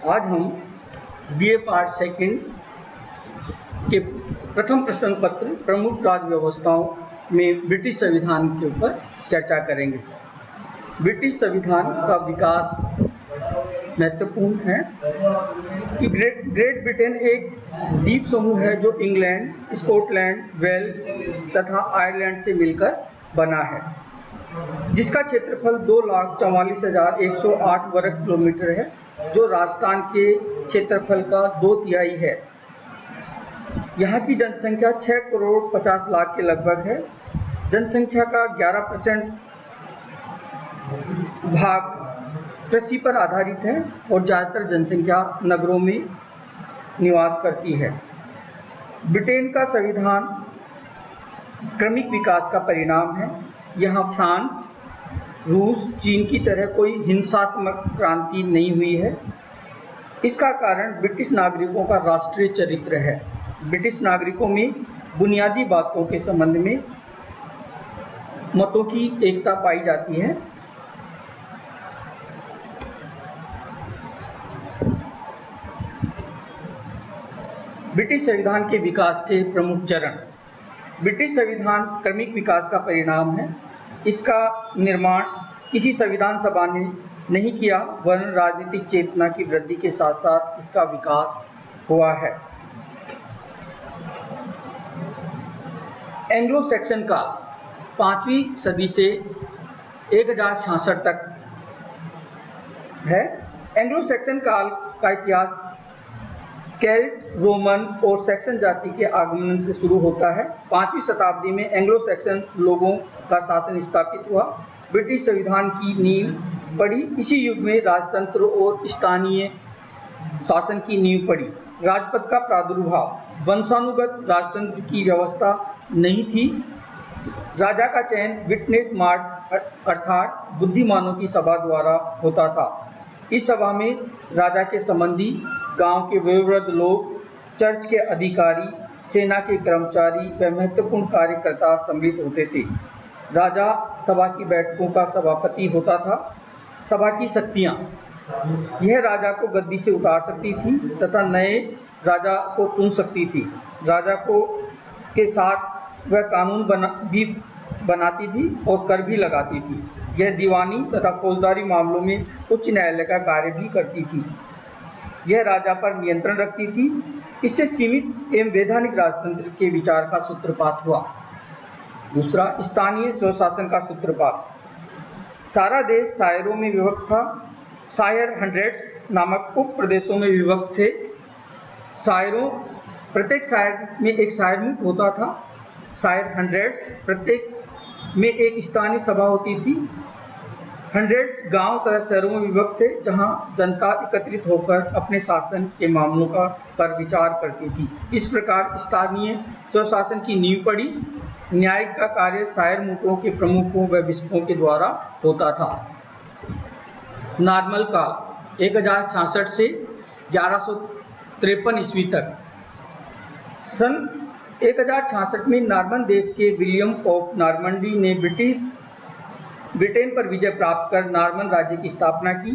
आज हम BA part second के प्रथम प्रश्न पत्र प्रमुख राज्य व्यवस्थाओं में ब्रिटिश संविधान के ऊपर चर्चा करेंगे। ब्रिटिश संविधान का विकास महत्वपूर्ण है कि ग्रेट ब्रिटेन एक द्वीप समूह है जो इंग्लैंड, स्कॉटलैंड, वेल्स तथा आयरलैंड से मिलकर बना है, जिसका क्षेत्रफल 2,44,108 वर्ग किलोमीटर है, जो राजस्थान के क्षेत्रफल का 2/3 है। यहाँ की जनसंख्या 6,50,00,000 के लगभग है। जनसंख्या का 11% भाग कृषि पर आधारित है और ज़्यादातर जनसंख्या नगरों में निवास करती है। ब्रिटेन का संविधान क्रमिक विकास का परिणाम है। यहाँ फ्रांस, रूस, चीन की तरह कोई हिंसात्मक क्रांति नहीं हुई है। इसका कारण ब्रिटिश नागरिकों का राष्ट्रीय चरित्र है। ब्रिटिश नागरिकों में बुनियादी बातों के संबंध में मतों की एकता पाई जाती है। ब्रिटिश संविधान के विकास के प्रमुख चरण। ब्रिटिश संविधान क्रमिक विकास का परिणाम है। इसका निर्माण किसी संविधान सभा ने नहीं किया, वरन राजनीतिक चेतना की वृद्धि के साथ साथ इसका विकास हुआ है। एंग्लो सैक्सन काल 5वीं सदी से 1066 तक है। एंग्लो सैक्सन काल का इतिहास केल्ट, रोमन और सैक्सन जाति के आगमन से शुरू होता है। 5वीं शताब्दी में एंग्लो सैक्सन लोगों का शासन स्थापित हुआ। ब्रिटिश संविधान की नींव पड़ी। इसी युग में राजतंत्र और स्थानीय शासन की नींव पड़ी। राजपद का प्रादुर्भाव। वंशानुगत राजतंत्र की व्यवस्था नहीं थी। राजा का चयन विटनेस मार्ट अर्थात बुद्धिमानों की सभा द्वारा होता था। इस सभा में राजा के संबंधी, गांव के वयोवृद्ध लोग, चर्च के अधिकारी, सेना के कर्मचारी व महत्वपूर्ण कार्यकर्ता सम्मिलित होते थे। राजा सभा की बैठकों का सभापति होता था। सभा की शक्तियां: यह राजा को गद्दी से उतार सकती थी तथा नए राजा को चुन सकती थी। राजा को के साथ वह कानून भी बनाती थी और कर भी लगाती थी। यह दीवानी तथा फौजदारी मामलों में उच्च न्यायालय का कार्य भी करती थी। यह राजा पर नियंत्रण रखती थी। इससे सीमित एवं वैधानिक राजतंत्र के विचार का सूत्रपात हुआ। दूसरा, स्थानीय स्वशासन का सूत्रपात। सारा देश शायरों में विभक्त था। शायर हंड्रेड्स नामक उप प्रदेशों में विभक्त थे। शायरों, प्रत्येक शायर में एक शायर मुक्त होता था। शायर हंड्रेड्स, प्रत्येक में एक स्थानीय सभा होती थी। हंड्रेड्स गांव तथा शहरों में विभक्त थे, जहां जनता एकत्रित होकर अपने शासन के मामलों पर विचार करती थी। इस प्रकार स्थानीय स्वशासन की नींव पड़ी। न्याय का कार्य शायर मुक्तों के प्रमुखों व बिशपों के द्वारा होता था। नॉर्मन काल 1066 से 1153 ईस्वी तक। सन 1066 में नॉर्मन देश के विलियम ऑफ नॉर्मंडी ने ब्रिटेन पर विजय प्राप्त कर नॉर्मन राज्य की स्थापना की।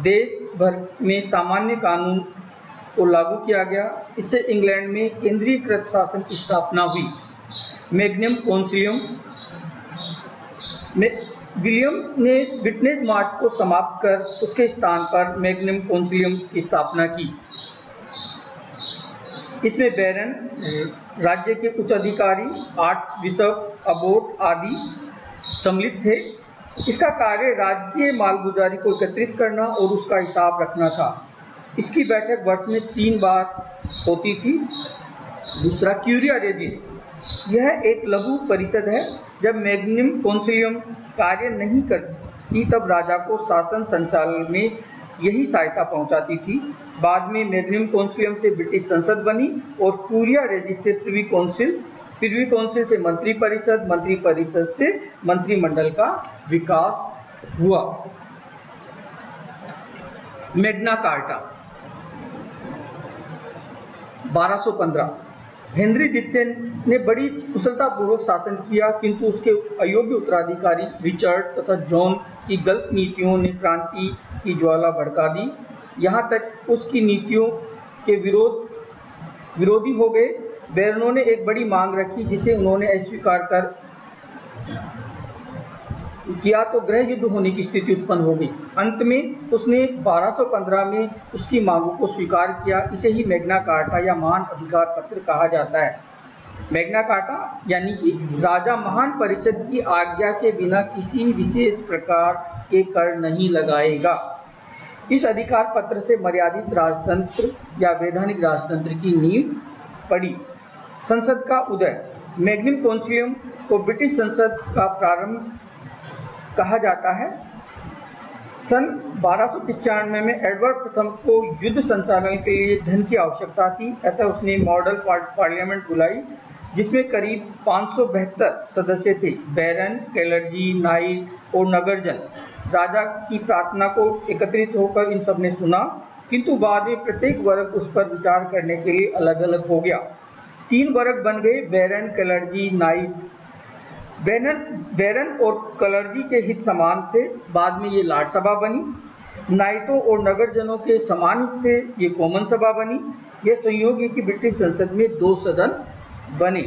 देश भर में सामान्य कानून को लागू किया गया। इससे इंग्लैंड में केंद्रीकृत शासन की स्थापना हुई। मैग्नम कॉन्सिलियम में विलियम ने विटनेस मार्ट को समाप्त कर उसके स्थान पर मैग्नम कॉन्सिलियम की स्थापना की। इसमें बैरन, राज्य के उच्च अधिकारी, आर्च बिशप, अबोट आदि सम्मिलित थे। इसका कार्य राजकीय मालगुजारी को एकत्रित करना और उसका हिसाब रखना था। इसकी बैठक वर्ष में 3 बार होती थी। दूसरा, क्यूरिया रेजिस। यह एक लघु परिषद है। जब मैग्नम कॉन्सिलियम कार्य नहीं करती तब राजा को शासन संचालन में यही सहायता पहुंचाती थी। बाद में मैग्नम कॉन्सिलियम से ब्रिटिश संसद बनी और क्यूरिया रेजिस से प्रिवी काउंसिल से मंत्री परिषद से मंत्रिमंडल का विकास हुआ। Magna carta 1215। हेनरी द्वितीय ने बड़ी कुशलतापूर्वक शासन किया, किंतु उसके अयोग्य उत्तराधिकारी रिचर्ड तथा जॉन की गलत नीतियों ने क्रांति की ज्वाला भड़का दी। यहाँ तक उसकी नीतियों के विरोधी हो गए। बैरनों ने एक बड़ी मांग रखी जिसे उन्होंने अस्वीकार कर किया तो गृह युद्ध होने की स्थिति उत्पन्न हो गई। अंत में उसने 1215 में उसकी मांगों को स्वीकार किया। इसे ही मैग्ना कार्टा या महान अधिकार पत्र कहा जाता है। मैग्ना कार्टा यानी कि राजा महान परिषद की आज्ञा के बिना किसी विशेष प्रकार के कर नहीं लगाएगा। इस अधिकार पत्र से मर्यादित राजतंत्र या वैधानिक राजतंत्र की नींव पड़ी। संसद का उदय। मैग्नम कॉन्सिलियम को ब्रिटिश संसद का प्रारंभ कहा जाता है। सन 1295 में एडवर्ड प्रथम को युद्ध संचालन के लिए धन की आवश्यकता थी, अतः उसने मॉडल पार्लियामेंट बुलाई जिसमें करीब 572 सदस्य थे। बैरन, कैलर्जी, नाइट और नगरजन राजा की प्रार्थना को एकत्रित होकर इन सब ने सुना, किंतु बाद में प्रत्येक वर्ग उस पर विचार करने के लिए अलग अलग हो गया। 3 वर्ग बन गए, बैरन, कैलर्जी, नाइट। बैरन और कलर्जी के हित समान थे, बाद में ये लॉर्ड सभा बनी। नाइटों और नगरजनों के समान हित थे, ये कॉमन सभा बनी। यह संयोग है कि ब्रिटिश संसद में 2 सदन बने।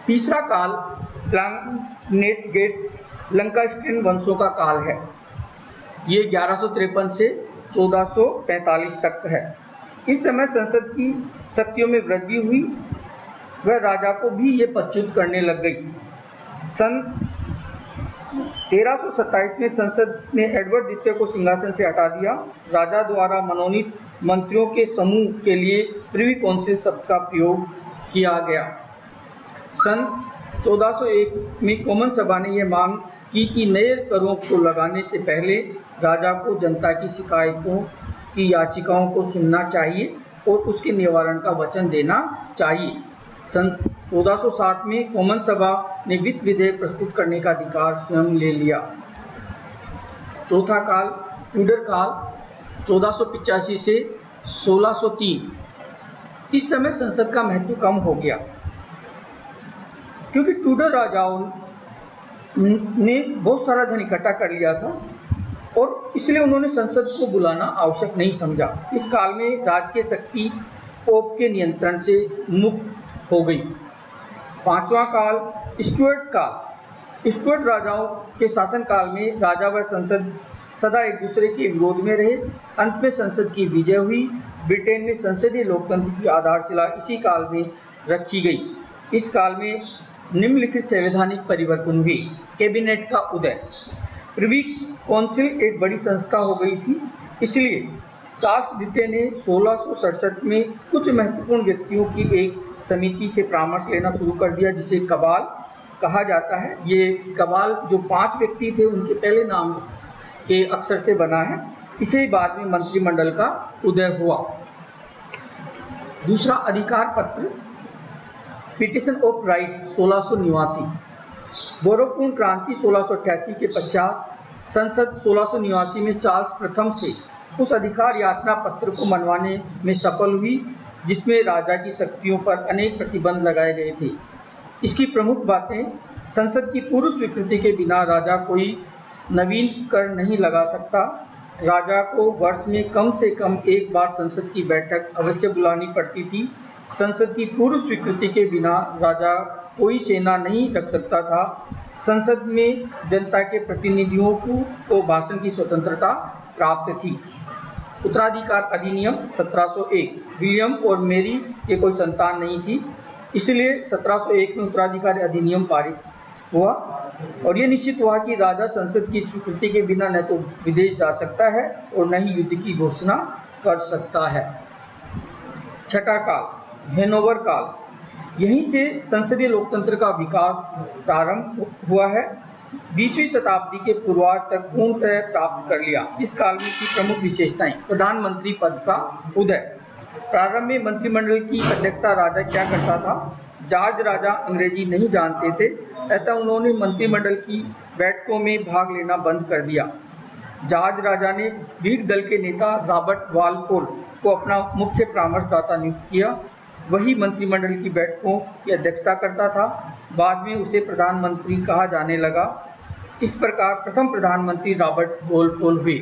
तीसरा काल प्लानेटगेट लंकास्ट्रियन वंशों का काल है। ये 1153 से 1445 तक है। इस समय संसद की शक्तियों में वृद्धि हुई, वह राजा को भी ये पदच्युत करने लग गई। सन 1327 में संसद ने एडवर्ड द्वितीय को सिंहासन से हटा दिया। राजा द्वारा मनोनीत मंत्रियों के समूह के लिए प्रिवी काउंसिल शब्द का प्रयोग किया गया। सन 1401 में कॉमन सभा ने यह मांग की कि नए करों को लगाने से पहले राजा को जनता की शिकायतों की याचिकाओं को सुनना चाहिए और उसके निवारण का वचन देना चाहिए। सन 1407 में कॉमन सभा ने वित्त विधेयक प्रस्तुत करने का अधिकार स्वयं ले लिया। चौथा काल ट्यूडर काल 1485 से 1603। इस समय संसद का महत्व कम हो गया क्योंकि ट्यूडर राजाओं ने बहुत सारा धन इकट्ठा कर लिया था और इसलिए उन्होंने संसद को बुलाना आवश्यक नहीं समझा। इस काल में राजकीय शक्ति पोप के नियंत्रण से मुक्त हो गई। पांचवा काल स्टुअर्ट काल। स्टुअर्ट राजाओं के शासन काल में राजा व संसद सदा एक दूसरे के विरोध में रहे। अंत में संसद की विजय हुई। ब्रिटेन में संसदीय लोकतंत्र की आधारशिला इसी काल में रखी गई। इस काल में निम्नलिखित संवैधानिक परिवर्तन हुए। कैबिनेट का उदय। प्रिवी काउंसिल एक बड़ी संस्था हो गई थी, इसलिए चार्ल्स द्वितीय ने 1667 में कुछ महत्वपूर्ण व्यक्तियों की एक समिति से परामर्श लेना शुरू कर दिया जिसे कबाल कहा जाता है। ये कबाल जो 5 व्यक्ति थे उनके पहले नाम के अक्षर से बना है। इसे बाद में मंत्रिमंडल का उदय हुआ। दूसरा अधिकार पत्र पिटिशन ऑफ राइट 1689। गौरवपूर्ण क्रांति 1688 के पश्चात संसद 1689 में चार्ल्स प्रथम से उस अधिकार याचना पत्र को मनवाने में सफल हुई जिसमें राजा की शक्तियों पर अनेक प्रतिबंध लगाए गए थे। इसकी प्रमुख बातें: संसद की पूर्व स्वीकृति के बिना राजा कोई नवीन कर नहीं लगा सकता। राजा को वर्ष में कम से कम एक बार संसद की बैठक अवश्य बुलानी पड़ती थी। संसद की पूर्व स्वीकृति के बिना राजा कोई सेना नहीं रख सकता था। संसद में जनता के प्रतिनिधियों को भाषण की स्वतंत्रता प्राप्त थी। उत्तराधिकार अधिनियम 1701। विलियम और मेरी के कोई संतान नहीं थी, इसलिए 1701 में उत्तराधिकारी अधिनियम पारित हुआ और यह निश्चित हुआ कि राजा संसद की स्वीकृति के बिना न तो विदेश जा सकता है और न ही युद्ध की घोषणा कर सकता है। छठा काल हैनोवर काल। यहीं से संसदीय लोकतंत्र का विकास प्रारंभ हुआ है। 20वीं शताब्दी के पूर्वार्ध तक पूर्णतः प्राप्त कर लिया। इस काल में की प्रमुख विशेषताएं: प्रधानमंत्री पद का उदय। प्रारंभ में मंत्रिमंडल की अध्यक्षता राजा क्या करता था। जॉर्ज राजा अंग्रेजी नहीं जानते थे, अतः उन्होंने मंत्रिमंडल की बैठकों में भाग लेना बंद कर दिया। जॉर्ज राजा ने व्हिग दल के नेता रॉबर्ट वालपोल को अपना मुख्य परामर्शदाता नियुक्त किया। वही मंत्रिमंडल की बैठकों की अध्यक्षता करता था। बाद में उसे प्रधानमंत्री कहा जाने लगा। इस प्रकार प्रथम प्रधानमंत्री रॉबर्ट वोलपोल हुए।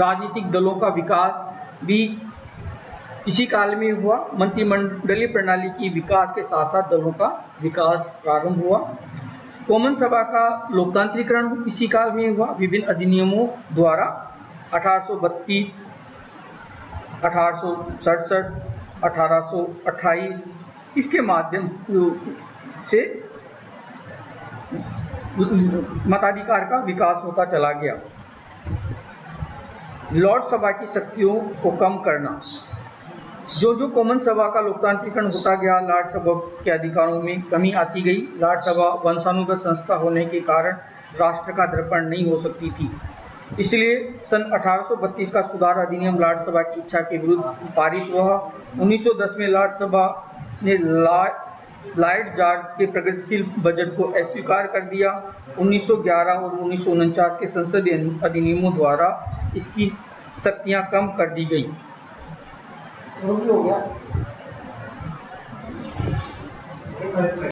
राजनीतिक दलों का विकास भी इसी काल में हुआ। मंत्रिमंडलीय प्रणाली की विकास के साथ साथ दलों का विकास प्रारंभ हुआ। कॉमन सभा का लोकतांत्रिकरण इसी काल में हुआ। विभिन्न अधिनियमों द्वारा 1832, 1867, 1828 इसके माध्यम से मताधिकार का विकास होता चला गया। लॉर्ड सभा की शक्तियों को कम करना। जो कॉमन सभा का लोकतांत्रिकरण होता गया, लॉर्ड सभा के अधिकारों में कमी आती गई। लॉर्ड सभा वंशानुगत संस्था होने के कारण राष्ट्र का दर्पण नहीं हो सकती थी। इसलिए सन 1832 का सुधार अधिनियम लॉर्ड सभा की इच्छा के विरुद्ध पारित हुआ। 1910 में लॉर्ड सभा ने लॉर्ड जॉर्ज के प्रगतिशील बजट को अस्वीकार कर दिया। 1911 और 1949 के संसदीय अधिनियमों द्वारा इसकी शक्तियां कम कर दी गई। हो गया।